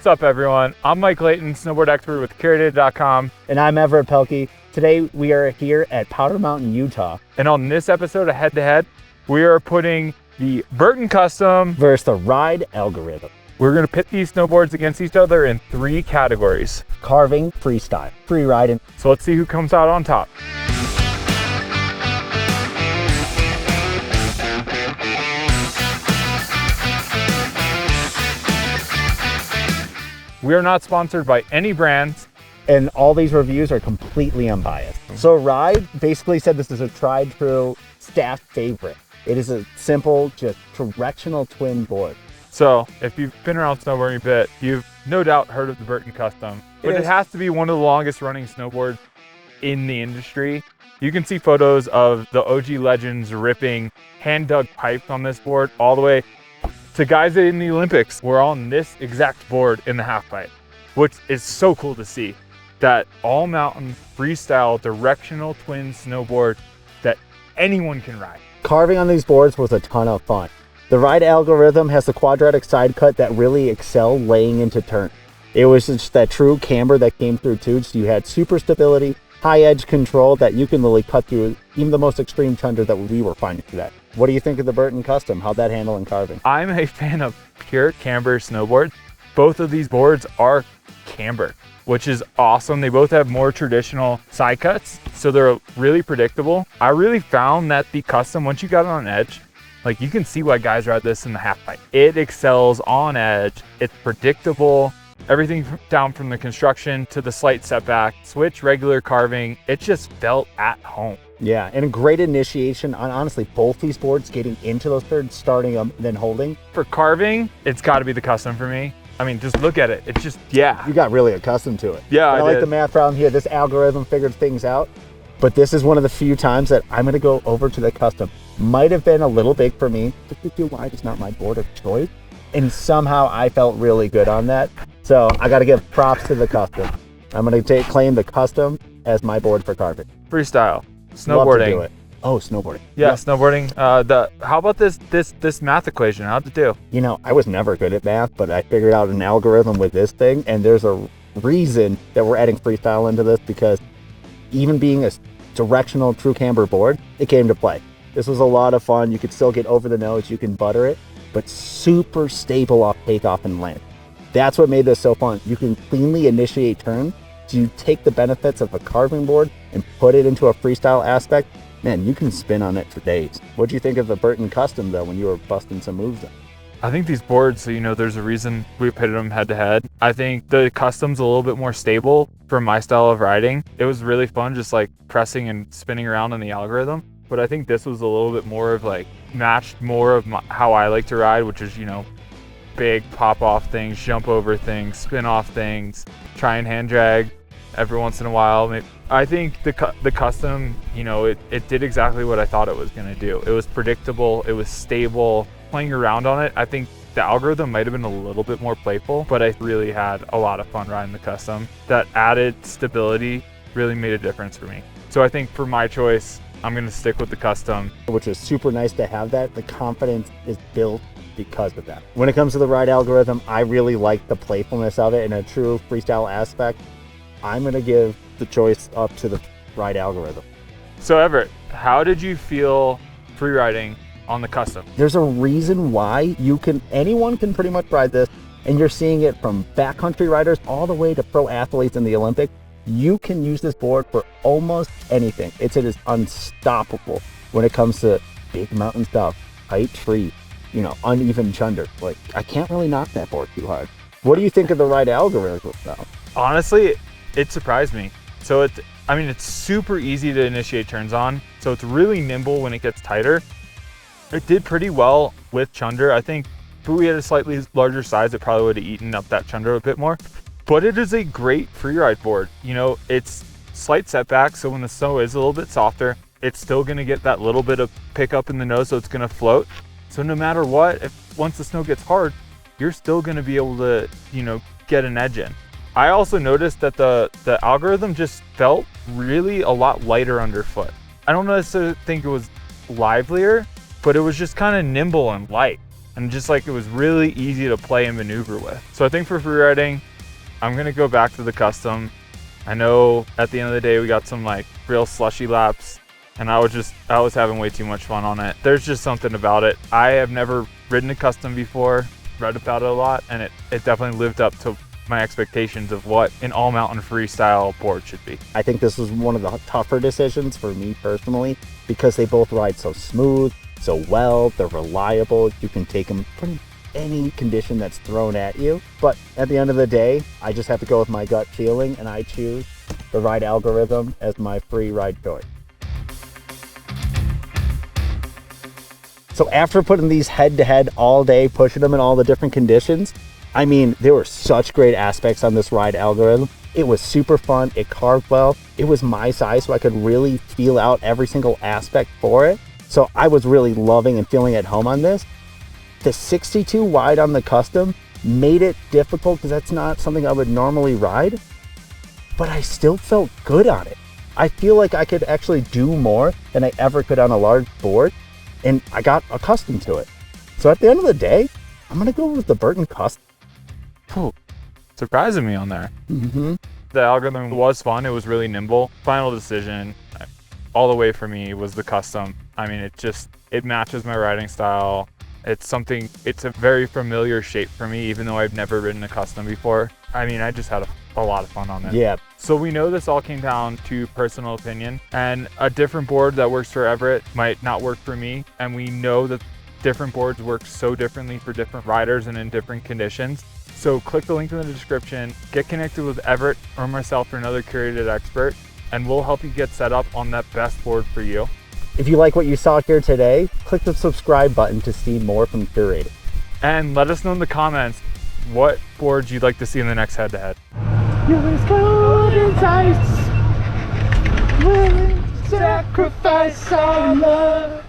What's up, everyone? I'm Mike Leighton, snowboard expert with Curated.com. And I'm Everett Pelkey. Today we are here at Powder Mountain, Utah. And on this episode of Head to Head, we are putting the Burton Custom versus the Ride Algorithm. We're going to pit these snowboards against each other in 3 categories: carving, freestyle, freeriding. So let's see who comes out on top. We are not sponsored by any brands. And all these reviews are completely unbiased. So Ride basically said this is a tried true staff favorite. It is a simple, just directional twin board. So if you've been around snowboarding a bit, you've no doubt heard of the Burton Custom, but it has to be one of the longest running snowboards in the industry. You can see photos of the OG legends ripping hand dug pipes on this board all the way to guys in the Olympics were on this exact board in the half pipe, which is so cool to see. That all mountain freestyle directional twin snowboard that anyone can ride. Carving on these boards was a ton of fun. The Ride Algorithm has the quadratic side cut that really excelled laying into turn. It was just that true camber that came through too, so you had super stability, high edge control that you can really cut through even the most extreme chunder that we were finding today. What do you think of the Burton Custom? How'd that handle in carving? I'm a fan of pure camber snowboards. Both of these boards are camber, which is awesome. They both have more traditional side cuts, so they're really predictable. I really found that the Custom, once you got it on edge, like you can see why guys ride this in the half pipe. It excels on edge. It's predictable. Everything down from the construction to the slight setback, switch, regular carving, it just felt at home. Yeah, and a great initiation on honestly both these boards, getting into those thirds, starting them, then holding. For carving, it's got to be the Custom for me. I mean, just look at it. It's just, yeah. You got really accustomed to it. Yeah, I like the math problem here. This algorithm figured things out, but this is one of the few times that I'm going to go over to the Custom. Might have been a little big for me. 52 wide is not my board of choice, and somehow I felt really good on that. So I got to give props to the Custom. I'm going to claim the Custom as my board for carving. Freestyle, snowboarding. Love to do it. Oh, snowboarding. Yeah, yep. Snowboarding. How about this math equation? How'd it do? You know, I was never good at math, but I figured out an algorithm with this thing, and there's a reason that we're adding freestyle into this, because even being a directional true camber board, it came to play. This was a lot of fun. You could still get over the nose, you can butter it, but super stable off takeoff and land. That's what made this so fun. You can cleanly initiate turn. So you take the benefits of a carving board and put it into a freestyle aspect. Man, you can spin on it for days. What do you think of the Burton Custom though, when you were busting some moves in? I think these boards, you know, there's a reason we pitted them head to head. I think the Custom's a little bit more stable for my style of riding. It was really fun just like pressing and spinning around on the algorithm. But I think this was a little bit more of like matched more of how I like to ride, which is, you know, big pop off things, jump over things, spin off things, try and hand drag every once in a while. I think the Custom, you know, it did exactly what I thought it was going to do. It was predictable, it was stable. Playing around on it, I think the algorithm might have been a little bit more playful, but I really had a lot of fun riding the Custom. That added stability really made a difference for me. So I think for my choice, I'm going to stick with the Custom. Which is super nice to have that. The confidence is built because of that. When it comes to the Ride Algorithm, I really like the playfulness of it in a true freestyle aspect. I'm going to give the choice up to the Ride Algorithm. So Everett, how did you feel freeriding on the Custom? There's a reason why anyone can pretty much ride this, and you're seeing it from backcountry riders all the way to pro athletes in the Olympics. You can use this board for almost anything. It is unstoppable when it comes to big mountain stuff, height trees, you know, uneven chunder. Like, I can't really knock that board too hard. What do you think of the Ride Algorithm now? Honestly, it surprised me. So it's super easy to initiate turns on. So it's really nimble when it gets tighter. It did pretty well with chunder. I think if we had a slightly larger size, it probably would have eaten up that chunder a bit more. But it is a great freeride board. You know, it's slight setback, so when the snow is a little bit softer, it's still gonna get that little bit of pickup in the nose, so it's gonna float. So no matter what, once the snow gets hard, you're still gonna be able to, you know, get an edge in. I also noticed that the algorithm just felt really a lot lighter underfoot. I don't necessarily think it was livelier, but it was just kind of nimble and light. and just like it was really easy to play and maneuver with. So I think for freeriding, I'm gonna go back to the custom. I know at the end of the day we got some like real slushy laps, and I was having way too much fun on it. There's just something about it. I have never ridden a custom before, read about it a lot, and it definitely lived up to my expectations of what an all-mountain freestyle board should be. I think this was one of the tougher decisions for me personally, because they both ride so smooth, so well, they're reliable. You can take them pretty any condition that's thrown at you. But at the end of the day, I just have to go with my gut feeling, and I choose the ride algorithm as my Freeride choice. So after putting these head-to-head all day, pushing them in all the different conditions, I mean, there were such great aspects on this ride algorithm. It was super fun, it carved well, it was my size, so I could really feel out every single aspect for it. So I was really loving and feeling at home on this. The 62 wide on the custom made it difficult because that's not something I would normally ride, but I still felt good on it. I feel like I could actually do more than I ever could on a large board, and I got accustomed to it. So at the end of the day, I'm gonna go with the Burton custom. Surprising me on there. The algorithm was fun. It was really nimble. Final decision, all the way for me, was the custom. I mean, it matches my riding style. It's a very familiar shape for me, even though I've never ridden a custom before. I mean, I just had a lot of fun on it. Yeah. So we know this all came down to personal opinion, and a different board that works for Everett might not work for me. And we know that different boards work so differently for different riders and in different conditions. So click the link in the description, get connected with Everett or myself or another Curated expert, and we'll help you get set up on that best board for you. If you like what you saw here today, click the subscribe button to see more from Curated. And let us know in the comments what boards you'd like to see in the next head-to-head. Sacrifice our love.